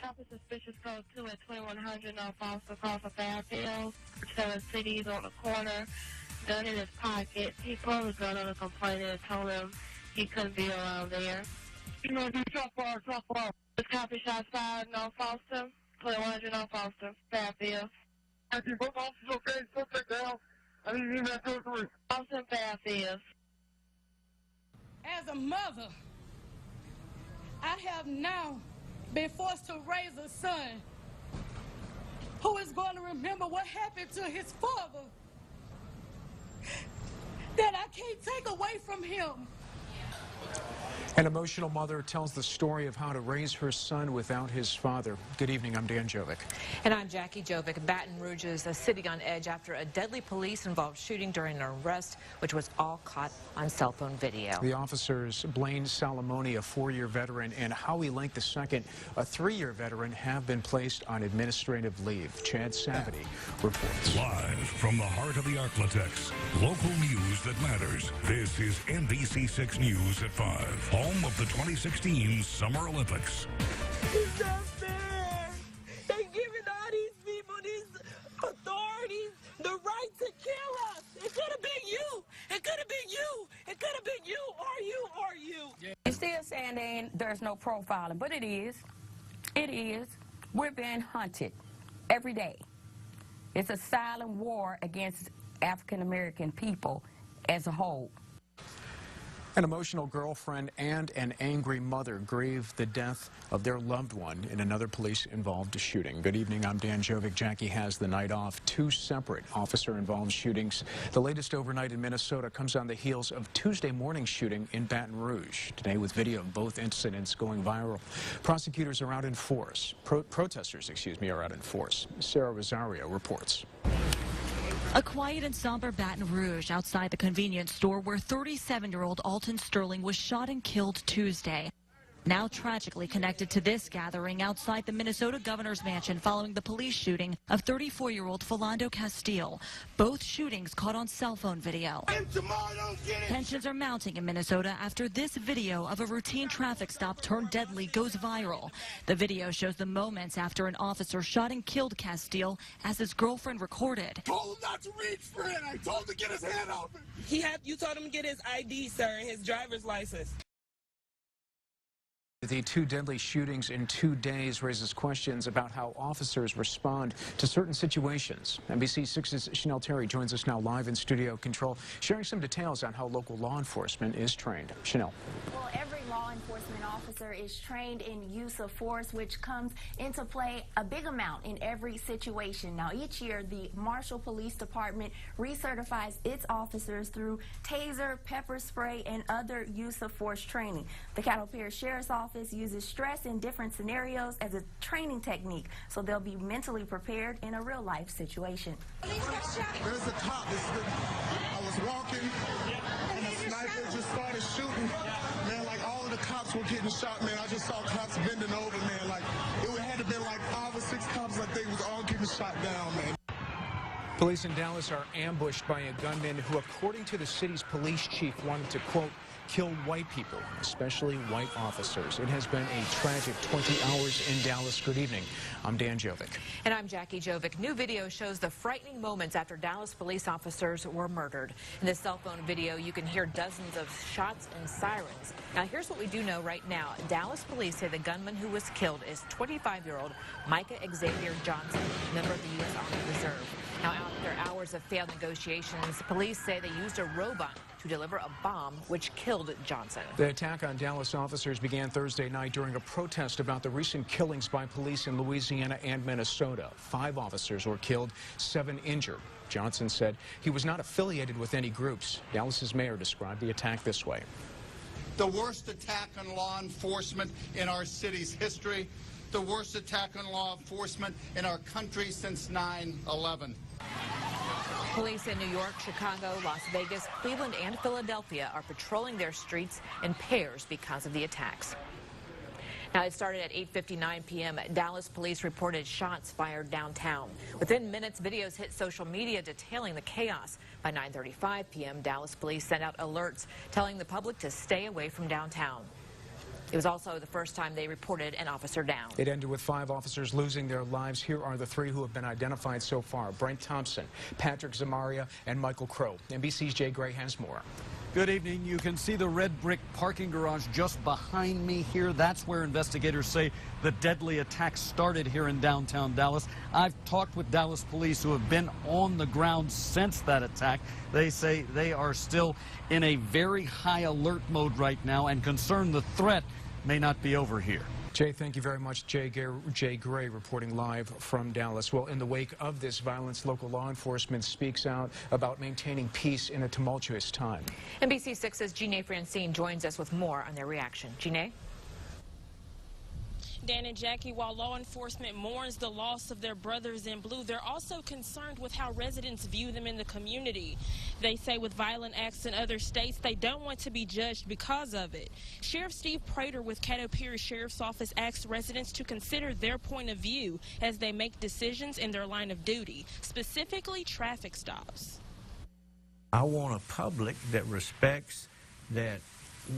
Copy suspicious code 2 at 2100 North Foster across the Fairfield. 7 cities on the corner. Gun in his pocket. He pulled the gun on the complainant and told him he couldn't be around there. You know, do shot fire. Copy shots fired North Foster. 2100 North Foster, Fairfield. I see both officers okay. Suspect down. I need to hear that territory. Foster and Fairfield. As a mother, I have now been forced to raise a son who is going to remember what happened to his father that I can't take away from him. An emotional mother tells the story of how to raise her son without his father. Good evening, I'm Dan Jovic. And I'm Jackie Jovic. Baton Rouge is a city on edge after a deadly police-involved shooting during an arrest, which was all caught on cell phone video. The officers, Blaine Salamone, a 4-year veteran, and Howie Link II, a 3-year veteran, have been placed on administrative leave. Chad Savity reports. Live from the heart of the Arklatex, local news that matters. This is NBC6 News at 5, home of the 2016 Summer Olympics. It's not fair. They're giving all these people, these authorities, the right to kill us. It could have been you. It could have been you. It could have been you or you or you. You're still saying there's no profiling, but it is. It is. We're being hunted every day. It's a silent war against African-American people as a whole. An emotional girlfriend and an angry mother grieve the death of their loved one in another police-involved shooting. Good evening, I'm Dan Jovic. Jackie has the night off. 2 separate officer-involved shootings. The latest overnight in Minnesota comes on the heels of Tuesday morning shooting in Baton Rouge. Today, with video of both incidents going viral, prosecutors are out in force. Protesters, are out in force. Sarah Rosario reports. A quiet and somber Baton Rouge outside the convenience store where 37-year-old Alton Sterling was shot and killed Tuesday. Now tragically connected to this gathering outside the Minnesota governor's mansion following the police shooting of 34-year-old Philando Castile. Both shootings caught on cell phone video. Tensions are mounting in Minnesota after this video of a routine traffic stop turned deadly goes viral. The video shows the moments after an officer shot and killed Castile as his girlfriend recorded. I told him not to reach for it. I told him to get his hand out. You told him to get his ID, sir, and his driver's license. The 2 deadly shootings in 2 days raises questions about how officers respond to certain situations. NBC6's Chanel Terry joins us now live in studio control, sharing some details on how local law enforcement is trained. Chanel. Well, every law enforcement officer is trained in use of force, which comes into play a big amount in every situation. Now, each year, the Marshall Police Department recertifies its officers through taser, pepper spray, and other use of force training. The Cattle Parish Sheriff's Office uses stress in different scenarios as a training technique, so they'll be mentally prepared in a real-life situation. There's a cop. I was walking, and a sniper just started shooting. Man, like all of the cops were getting shot, man. I just saw cops bending over, man. Like, it had to be like 5 or 6 cops, I think, was all getting shot down, man. Police in Dallas are ambushed by a gunman who, according to the city's police chief, wanted to, quote, kill white people, especially white officers. It has been a tragic 20 hours in Dallas. Good evening. I'm Dan Jovic. And I'm Jackie Jovic. New video shows the frightening moments after Dallas police officers were murdered. In this cell phone video, you can hear dozens of shots and sirens. Now, here's what we do know right now. Dallas police say the gunman who was killed is 25-year-old Micah Xavier Johnson, member of the U.S. Army Reserve. Now, after hours of failed negotiations, police say they used a robot to deliver a bomb which killed Johnson. The attack on Dallas officers began Thursday night during a protest about the recent killings by police in Louisiana and Minnesota. 5 officers were killed, 7 injured. Johnson said he was not affiliated with any groups. Dallas's mayor described the attack this way. The worst attack on law enforcement in our city's history. The worst attack on law enforcement in our country since 9/11. Police in New York, Chicago, Las Vegas, Cleveland, and Philadelphia are patrolling their streets in pairs because of the attacks. Now, it started at 8:59 p.m. Dallas police reported shots fired downtown. Within minutes, videos hit social media detailing the chaos. By 9:35 p.m., Dallas police sent out alerts telling the public to stay away from downtown. It was also the first time they reported an officer down. It ended with 5 officers losing their lives. Here are the 3 who have been identified so far: Brent Thompson, Patrick Zamaria, and Michael Crow. NBC's Jay Gray has more. Good evening. You can see the red brick parking garage just behind me here. That's where investigators say the deadly attack started here in downtown Dallas. I've talked with Dallas police who have been on the ground since that attack. They say they are still in a very high alert mode right now and concerned the threat may not be over here. Jay, thank you very much. Jay Gray reporting live from Dallas. Well, in the wake of this violence, local law enforcement speaks out about maintaining peace in a tumultuous time. NBC6's Jeanne Francine joins us with more on their reaction. Jeanne? Dan and Jackie, while law enforcement mourns the loss of their brothers in blue, they're also concerned with how residents view them in the community. They say with violent acts in other states, they don't want to be judged because of it. Sheriff Steve Prater with Caddo Pierce Sheriff's Office asks residents to consider their point of view as they make decisions in their line of duty, specifically traffic stops. I want a public that respects that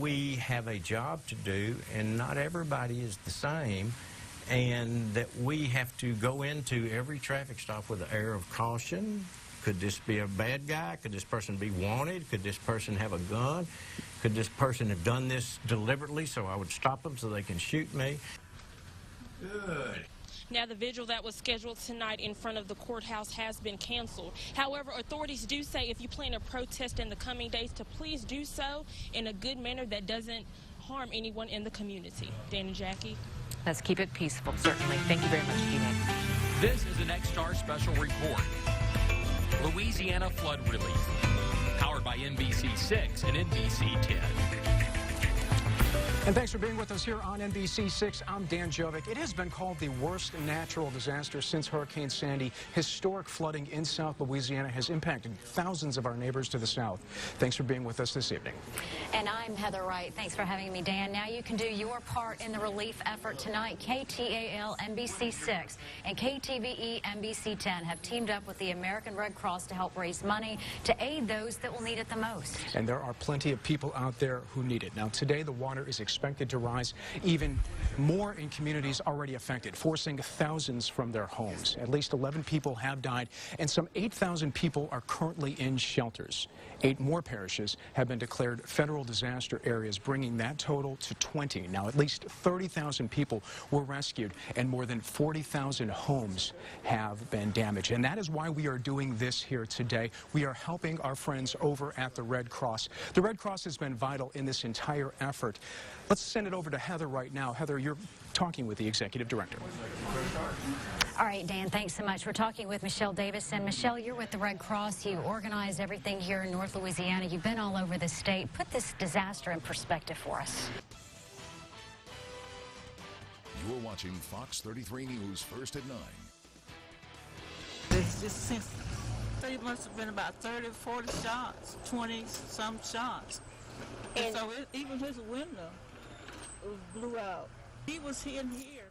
we have a job to do, and not everybody is the same, and that we have to go into every traffic stop with an air of caution. Could this be a bad guy? Could this person be wanted? Could this person have a gun? Could this person have done this deliberately so I would stop them so they can shoot me? Good. Now, the vigil that was scheduled tonight in front of the courthouse has been canceled. However, authorities do say if you plan a protest in the coming days to please do so in a good manner that doesn't harm anyone in the community. Dan and Jackie. Let's keep it peaceful, certainly. Thank you very much, Jeanne. This is an X-Star Special Report. Louisiana flood relief. Powered by NBC6 and NBC 10. And thanks for being with us here on NBC6. I'm Dan Jovic. It has been called the worst natural disaster since Hurricane Sandy. Historic flooding in South Louisiana has impacted thousands of our neighbors to the south. Thanks for being with us this evening. And I'm Heather Wright. Thanks for having me, Dan. Now you can do your part in the relief effort tonight. KTAL NBC6 and KTVE NBC 10 have teamed up with the American Red Cross to help raise money to aid those that will need it the most. And there are plenty of people out there who need it. Now, today the water is expected to rise even more in communities already affected, forcing thousands from their homes. At least 11 people have died, and some 8,000 people are currently in shelters. 8 more parishes have been declared federal disaster areas, bringing that total to 20. Now, at least 30,000 people were rescued, and more than 40,000 homes have been damaged. And that is why we are doing this here today. We are helping our friends over at the Red Cross. The Red Cross has been vital in this entire effort. Let's send it over to Heather right now. Heather, you're talking with the executive director. All right, Dan, thanks so much. We're talking with Michelle Davis. And Michelle, you're with the Red Cross. You organized everything here in North Louisiana. You've been all over the state. Put this disaster in perspective for us. You're watching Fox 33 News First at 9. It's just senseless. It must have been about 30, 40 shots, 20-some shots. And so even his window blew out. He was in here.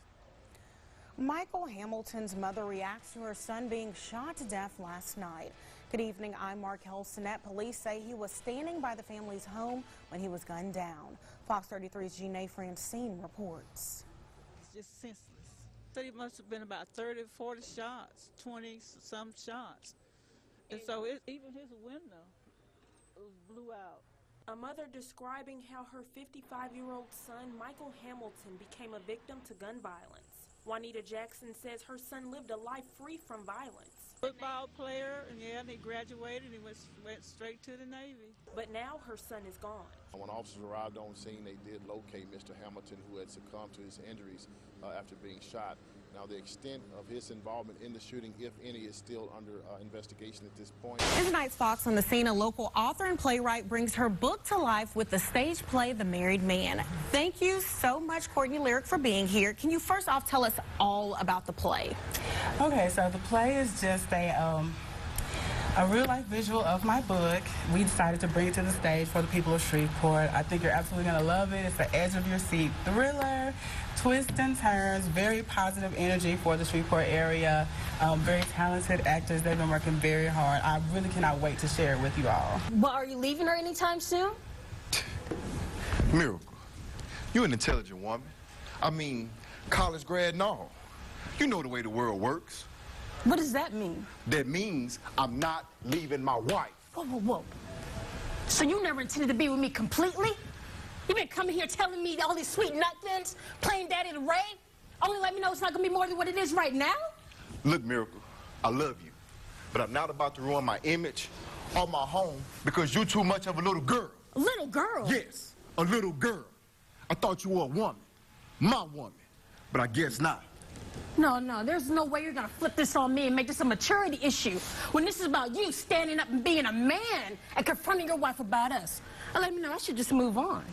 Michael Hamilton's mother reacts to her son being shot to death last night. Good evening, I'm Markel Sinnett. Police say he was standing by the family's home when he was gunned down. Fox 33's Jeanne Francine reports. It's just senseless. It must have been about 30, 40 shots, 20-some shots. And so even his window blew out. A mother describing how her 55-year-old son, Michael Hamilton, became a victim to gun violence. Juanita Jackson says her son lived a life free from violence. Football player, and yeah, he graduated and went straight to the Navy. But now her son is gone. When officers arrived on scene, they did locate Mr. Hamilton, who had succumbed to his injuries after being shot. Now, the extent of his involvement in the shooting, if any, is still under investigation at this point. In tonight's Fox on the Scene, a local author and playwright brings her book to life with the stage play, The Married Man. Thank you so much, Courtney Lyric, for being here. Can you first off tell us all about the play? Okay, so the play is just a real-life visual of my book. We decided to bring it to the stage for the people of Shreveport. I think you're absolutely going to love it. It's an edge-of-your-seat thriller, twists and turns, very positive energy for the Shreveport area. Very talented actors. They've been working very hard. I really cannot wait to share it with you all. Well, are you leaving her anytime soon? Miracle. You're an intelligent woman. I mean, college grad and all. You know the way the world works. What does that mean? That means I'm not leaving my wife. Whoa, whoa, whoa. So you never intended to be with me completely? You been coming here telling me all these sweet nothings, playing daddy to Ray? Only let me know it's not gonna be more than what it is right now? Look, Miracle, I love you, but I'm not about to ruin my image or my home because you're too much of a little girl. A little girl? Yes, a little girl. I thought you were a woman, my woman, but I guess not. No, no, there's no way you're gonna flip this on me and make this a maturity issue when this is about you standing up and being a man and confronting your wife about us. And let me know I should just move on.